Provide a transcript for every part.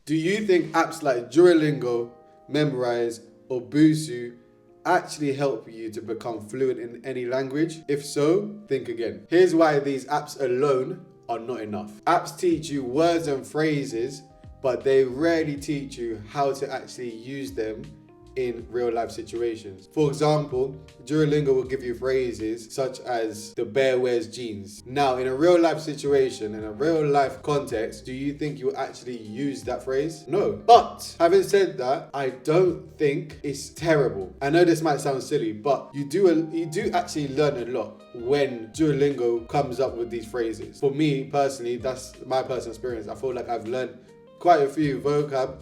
Do you think apps like Duolingo, Memrise, or Busuu actually help you to become fluent in any language? If so, think again. Here's why these apps alone are not enough. Apps teach you words and phrases, but they rarely teach you how to actually use them in real life situations. For example, Duolingo will give you phrases such as the bear wears jeans. Now, in a real life situation, in a real life context, do you think you'll actually use that phrase? No. But having said that, I don't think it's terrible. I know this might sound silly, but you do actually learn a lot when Duolingo comes up with these phrases. For me personally, that's my personal experience. I feel like I've learned quite a few vocab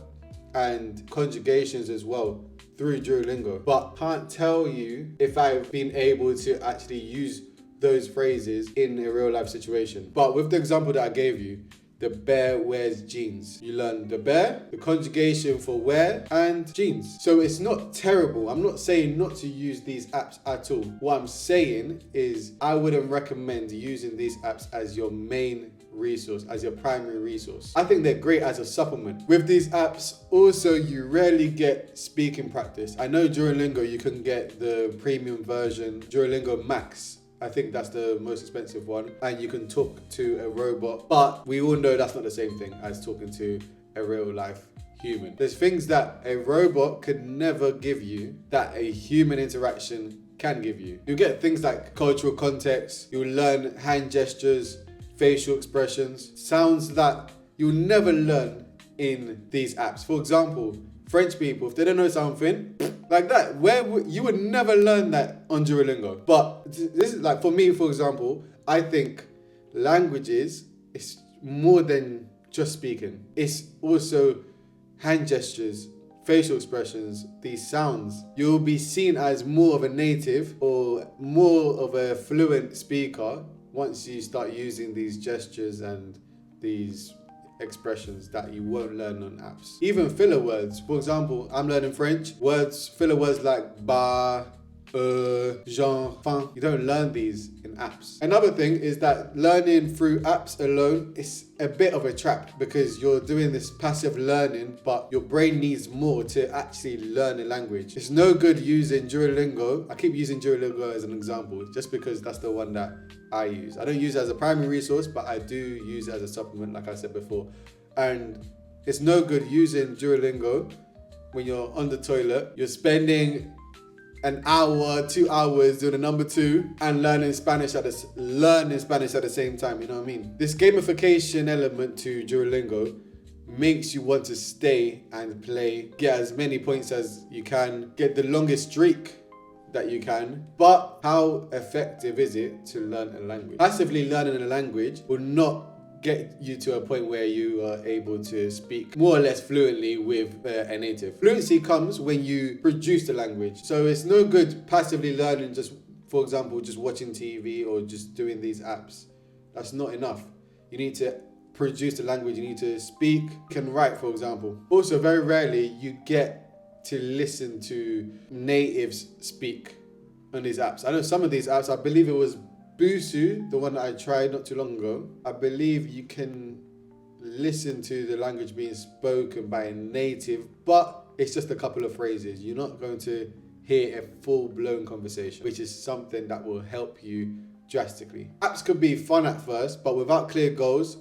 and conjugations as well through Duolingo, but can't tell you if I've been able to actually use those phrases in a real life situation. But with the example that I gave you, the bear wears jeans. You learn the bear, the conjugation for wear, and jeans. So it's not terrible. I'm not saying not to use these apps at all. What I'm saying is I wouldn't recommend using these apps as your main resource, as your primary resource. I think they're great as a supplement. With these apps, also, you rarely get speaking practice. I know Duolingo, you can get the premium version, Duolingo Max. I think that's the most expensive one, and you can talk to a robot, but we all know that's not the same thing as talking to a real life human. There's things that a robot could never give you that a human interaction can give you. You'll get things like cultural context, you'll learn hand gestures, facial expressions, sounds that you'll never learn in these apps. For example, French people, if they don't know something like that, you would never learn that on Duolingo. But this is like, for me, for example, I think languages is more than just speaking. It's also hand gestures, facial expressions, these sounds. You'll be seen as more of a native or more of a fluent speaker once you start using these gestures and these expressions that you won't learn on apps. Even filler words. For example, I'm learning French. Filler words like ba, genre, fin. You don't learn these in apps. Another thing is that learning through apps alone is a bit of a trap because you're doing this passive learning, but your brain needs more to actually learn a language. It's no good using Duolingo. I keep using Duolingo as an example just because that's the one that I use. I don't use it as a primary resource, but I do use it as a supplement, like I said before. And it's no good using Duolingo when you're on the toilet. You're spending an hour, 2 hours doing a number 2 and learning Spanish at the same time. You know what I mean? This gamification element to Duolingo makes you want to stay and play, get as many points as you can, get the longest streak that you can. But how effective is it to learn a language? Passively learning a language will not get you to a point where you are able to speak more or less fluently with a native. Fluency comes when you produce the language. So it's no good passively learning, just, for example, just watching TV or just doing these apps. That's not enough. You need to produce the language, you need to speak, you can write, for example. Also, very rarely you get to listen to natives speak on these apps. I know some of these apps, I believe it was Busuu, the one that I tried not too long ago, I believe you can listen to the language being spoken by a native, but it's just a couple of phrases. You're not going to hear a full-blown conversation, which is something that will help you drastically. Apps could be fun at first, but without clear goals,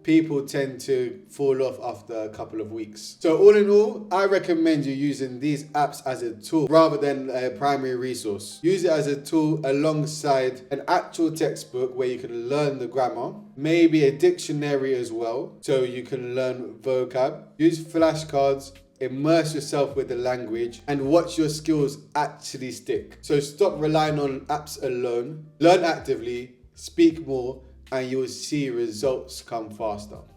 people tend to fall off after a couple of weeks. So all in all, I recommend you using these apps as a tool rather than a primary resource. Use it as a tool alongside an actual textbook where you can learn the grammar, maybe a dictionary as well, so you can learn vocab. Use flashcards, immerse yourself with the language, and watch your skills actually stick. So stop relying on apps alone, learn actively, speak more, and you will see results come faster.